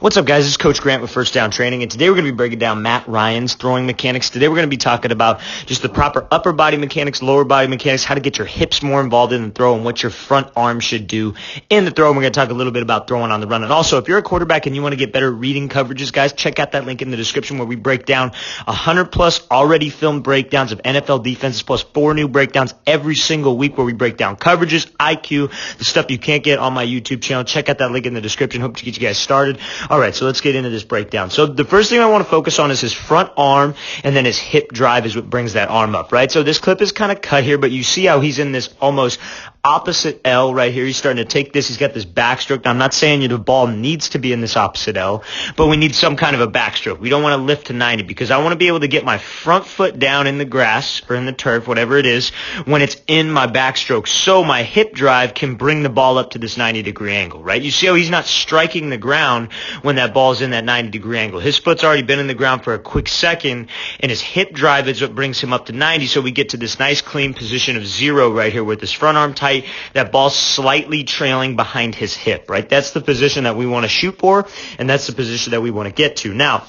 What's up, guys? This is Coach Grant with First Down Training, and today we're going to be breaking down Matt Ryan's throwing mechanics. Today we're going to be talking about just the proper upper body mechanics, lower body mechanics, how to get your hips more involved in the throw, and what your front arm should do in the throw. And we're going to talk a little bit about throwing on the run. And also, if you're a quarterback and you want to get better reading coverages, guys, check out that link in the description where we break down 100-plus already filmed breakdowns of NFL defenses, plus 4 new breakdowns every single week where we break down coverages, IQ, the stuff you can't get on my YouTube channel. Check out that link in the description. Hope to get you guys started. All right, so let's get into this breakdown. So the first thing I want to focus on is his front arm, and then his hip drive is what brings that arm up, right? So this clip is kind of cut here, but you see how he's in this almost opposite L right here. He's starting to take this. He's got this backstroke. Now, I'm not saying the ball needs to be in this opposite L, but we need some kind of a backstroke. We don't want to lift to 90 because I want to be able to get my front foot down in the grass or in the turf, whatever it is, when it's in my backstroke, so my hip drive can bring the ball up to this 90-degree angle, right? You see how he's not striking the ground when that ball's in that 90-degree angle. His foot's already been in the ground for a quick second, and his hip drive is what brings him up to 90, so we get to this nice clean position of 0 right here with his front arm tight, that ball slightly trailing behind his hip, right? That's the position that we want to shoot for, and that's the position that we want to get to. Now,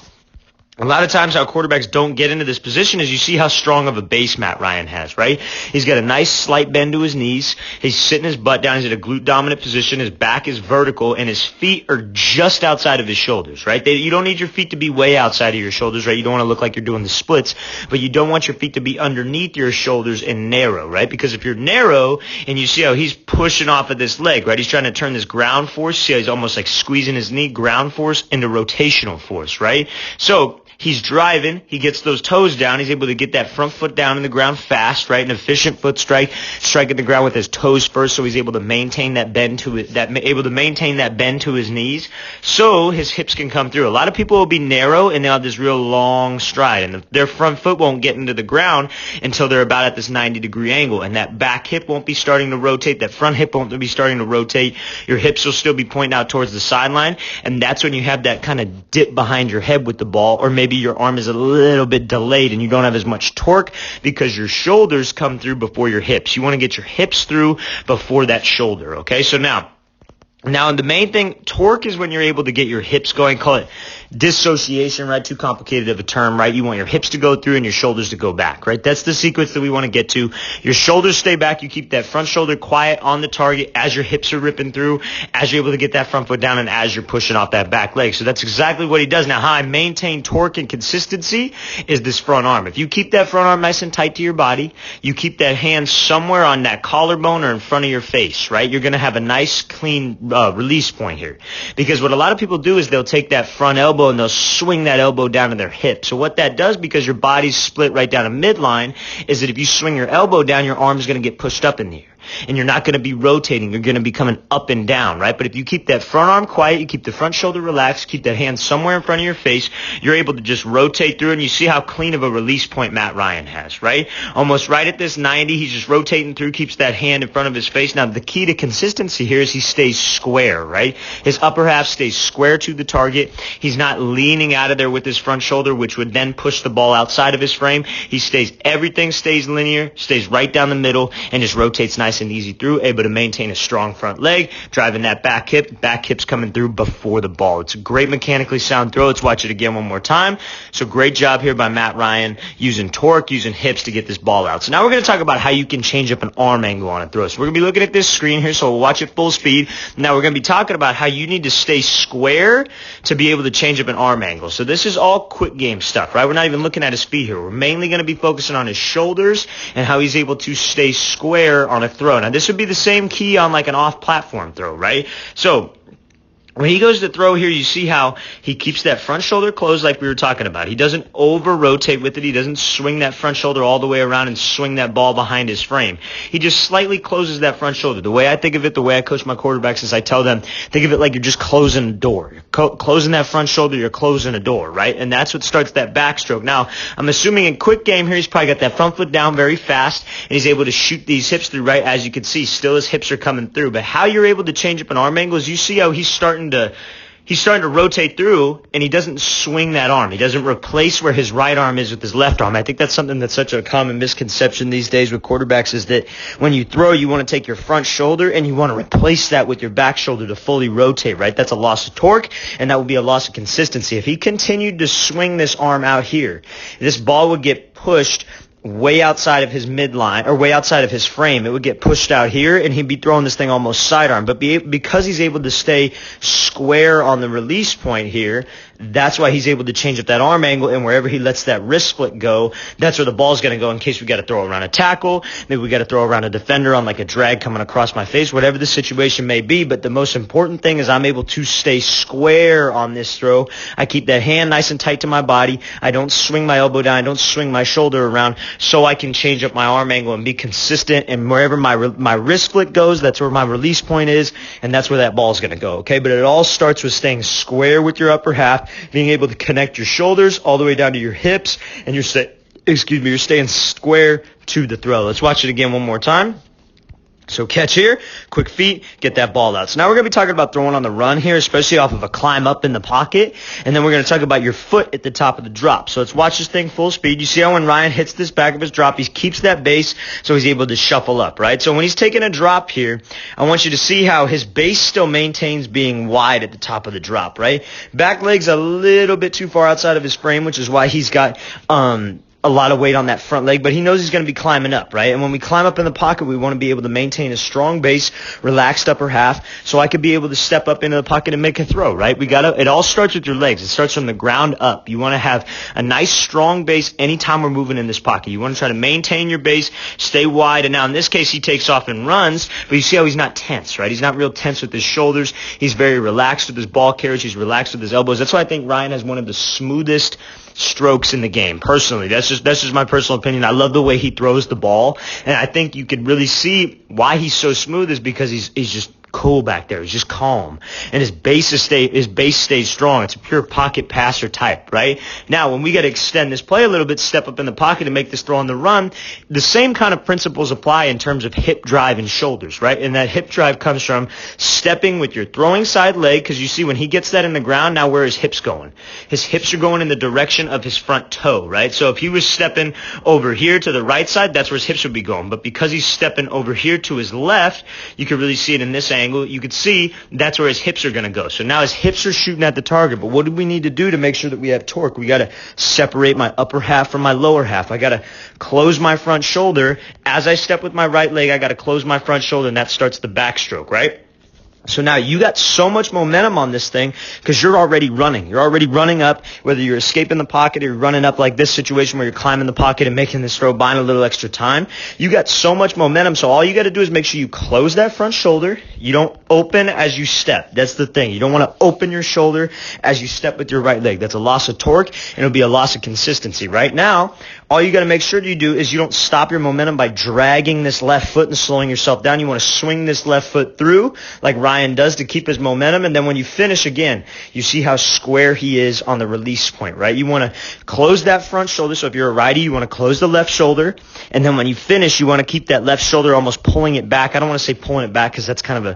a lot of times how quarterbacks don't get into this position is you see how strong of a base Matt Ryan has, right? He's got a nice slight bend to his knees. He's sitting his butt down. He's in a glute dominant position. His back is vertical, and his feet are just outside of his shoulders, right? You don't need your feet to be way outside of your shoulders, right? You don't want to look like you're doing the splits, but you don't want your feet to be underneath your shoulders and narrow, right? Because if you're narrow, and you see how he's pushing off of this leg, right? He's trying to turn this ground force. See how he's almost like squeezing his knee, ground force into rotational force, right? So he's driving. He gets those toes down. He's able to get that front foot down in the ground fast, right? An efficient foot strike, striking the ground with his toes first, so he's able to maintain that bend to it, maintain that bend to his knees, so his hips can come through. A lot of people will be narrow and they'll have this real long stride, and their front foot won't get into the ground until they're about at this 90-degree angle, and that back hip won't be starting to rotate. That front hip won't be starting to rotate. Your hips will still be pointing out towards the sideline, and that's when you have that kind of dip behind your head with the ball, or maybe your arm is a little bit delayed and you don't have as much torque because your shoulders come through before your hips. You want to get your hips through before that shoulder, okay? So now the main thing, torque is when you're able to get your hips going. Call it dissociation, right? Too complicated of a term, right? You want your hips to go through and your shoulders to go back, right? That's the sequence that we want to get to. Your shoulders stay back. You keep that front shoulder quiet on the target as your hips are ripping through, as you're able to get that front foot down, and as you're pushing off that back leg. So that's exactly what he does. Now, how I maintain torque and consistency is this front arm. If you keep that front arm nice and tight to your body, you keep that hand somewhere on that collarbone or in front of your face, right? You're going to have a nice, clean release point here. Because what a lot of people do is they'll take that front elbow and they'll swing that elbow down to their hip. So what that does, because your body's split right down a midline, is that if you swing your elbow down, your arm is going to get pushed up in the air. And you're not going to be rotating. You're going to be coming up and down, right? But if you keep that front arm quiet, you keep the front shoulder relaxed, keep that hand somewhere in front of your face, you're able to just rotate through, and you see how clean of a release point Matt Ryan has, right? Almost right at this 90, he's just rotating through, keeps that hand in front of his face. Now, the key to consistency here is he stays square, right? His upper half stays square to the target. He's not leaning out of there with his front shoulder, which would then push the ball outside of his frame. Everything stays linear, stays right down the middle, and just rotates nice and easy through, able to maintain a strong front leg, driving that back hip's coming through before the ball. It's a great mechanically sound throw. Let's watch it again one more time. So great job here by Matt Ryan, using torque, using hips to get this ball out. So now we're going to talk about how you can change up an arm angle on a throw. So we're going to be looking at this screen here, so we'll watch it full speed. Now we're going to be talking about how you need to stay square to be able to change up an arm angle. So this is all quick game stuff, right? We're not even looking at his feet here. We're mainly going to be focusing on his shoulders and how he's able to stay square on a throw. Now this would be the same key on like an off-platform throw, right? So when he goes to throw here, you see how he keeps that front shoulder closed like we were talking about. He doesn't over-rotate with it. He doesn't swing that front shoulder all the way around and swing that ball behind his frame. He just slightly closes that front shoulder. The way I think of it, the way I coach my quarterbacks is I tell them, think of it like you're just closing a door. You're closing that front shoulder, you're closing a door, right? And that's what starts that backstroke. Now, I'm assuming in quick game here, he's probably got that front foot down very fast, and he's able to shoot these hips through, right? As you can see, still his hips are coming through. But how you're able to change up an arm angle is you see how he's starting to he's starting to rotate through, and he doesn't swing that arm. He doesn't replace where his right arm is with his left arm. I think that's something that's such a common misconception these days with quarterbacks, is that when you throw, you want to take your front shoulder and you want to replace that with your back shoulder to fully rotate, right? That's a loss of torque, and that would be a loss of consistency. If he continued to swing this arm out here, this ball would get pushed way outside of his midline, or way outside of his frame. It would get pushed out here, and he'd be throwing this thing almost sidearm. But because he's able to stay square on the release point here, that's why he's able to change up that arm angle, and wherever he lets that wrist split go, that's where the ball's going to go in case we got to throw around a tackle, maybe we got to throw around a defender on like a drag coming across my face, whatever the situation may be. But the most important thing is I'm able to stay square on this throw. I keep that hand nice and tight to my body. I don't swing my elbow down. I don't swing my shoulder around, so I can change up my arm angle and be consistent. And wherever my wrist split goes, that's where my release point is, and that's where that ball's going to go, okay? But it all starts with staying square with your upper half, being able to connect your shoulders all the way down to your hips, and you're staying square to the throw. Let's watch it again one more time. So catch here, quick feet, get that ball out. So now we're going to be talking about throwing on the run here, especially off of a climb up in the pocket. And then we're going to talk about your foot at the top of the drop. So let's watch this thing full speed. You see how when Ryan hits this back of his drop, he keeps that base so he's able to shuffle up, right? So when he's taking a drop here, I want you to see how his base still maintains being wide at the top of the drop, right? Back leg's a little bit too far outside of his frame, which is why he's got a lot of weight on that front leg, but he knows he's going to be climbing up, right? And when we climb up in the pocket, we want to be able to maintain a strong base, relaxed upper half, so I could be able to step up into the pocket and make a throw, right? It all starts with your legs. It starts from the ground up. You want to have a nice, strong base anytime we're moving in this pocket. You want to try to maintain your base, stay wide, and now in this case, he takes off and runs, but you see how he's not tense, right? He's not real tense with his shoulders. He's very relaxed with his ball carriage. He's relaxed with his elbows. That's why I think Ryan has one of the smoothest strokes in the game. Personally, that's just my personal opinion. I love the way he throws the ball, and I think you could really see why he's so smooth is because he's just cool back there. He's just calm, and his base stays strong. It's a pure pocket passer type, right? Now, when we got to extend this play a little bit, step up in the pocket and make this throw on the run, the same kind of principles apply in terms of hip drive and shoulders, right? And that hip drive comes from stepping with your throwing side leg, because you see when he gets that in the ground, now where are his hips going? His hips are going in the direction of his front toe, right? So if he was stepping over here to the right side, that's where his hips would be going. But because he's stepping over here to his left, you can really see it in this angle. You could see that's where his hips are going to go. So now his hips are shooting at the target. But what do we need to do to make sure that we have torque? We got to separate my upper half from my lower half. I got to close my front shoulder. As I step with my right leg, I got to close my front shoulder, and that starts the backstroke, right? So now you got so much momentum on this thing because you're already running. You're already running up, whether you're escaping the pocket or you're running up like this situation where you're climbing the pocket and making this throw, buying a little extra time. You got so much momentum, so all you got to do is make sure you close that front shoulder. You don't open as you step. That's the thing. You don't want to open your shoulder as you step with your right leg. That's a loss of torque, and it'll be a loss of consistency. Right now, all you got to make sure you do is you don't stop your momentum by dragging this left foot and slowing yourself down. You want to swing this left foot through like Ryan does to keep his momentum. And then when you finish again, you see how square he is on the release point, right? You want to close that front shoulder. So if you're a righty, you want to close the left shoulder. And then when you finish, you want to keep that left shoulder almost pulling it back. I don't want to say pulling it back because that's kind of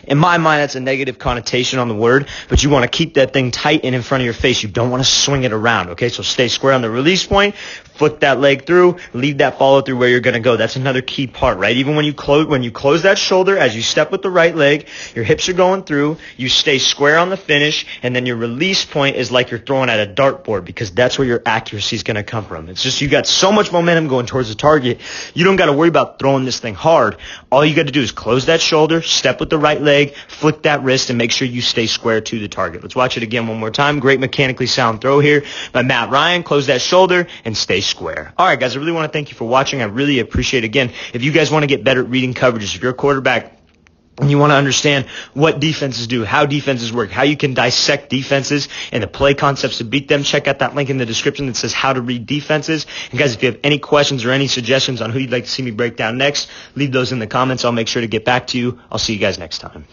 in my mind, that's a negative connotation on the word, but you want to keep that thing tight and in front of your face. You don't want to swing it around, okay? So stay square on the release point, foot that leg through, leave that follow through where you're going to go. That's another key part, right? Even when you close that shoulder, as you step with the right leg, your hips are going through, you stay square on the finish, and then your release point is like you're throwing at a dartboard because that's where your accuracy is going to come from. It's just you got so much momentum going towards the target, you don't got to worry about throwing this thing hard. All you got to do is close that shoulder, step with the right leg, flick that wrist, and make sure you stay square to the target. Let's watch it again one more time. Great mechanically sound throw here by Matt Ryan. Close that shoulder and stay square. All right, guys, I really want to thank you for watching. I really appreciate it. Again, if you guys want to get better at reading coverages, if you're a quarterback and you want to understand what defenses do, how defenses work, how you can dissect defenses and the play concepts to beat them, check out that link in the description that says how to read defenses. And guys, if you have any questions or any suggestions on who you'd like to see me break down next, leave those in the comments. I'll make sure to get back to you. I'll see you guys next time.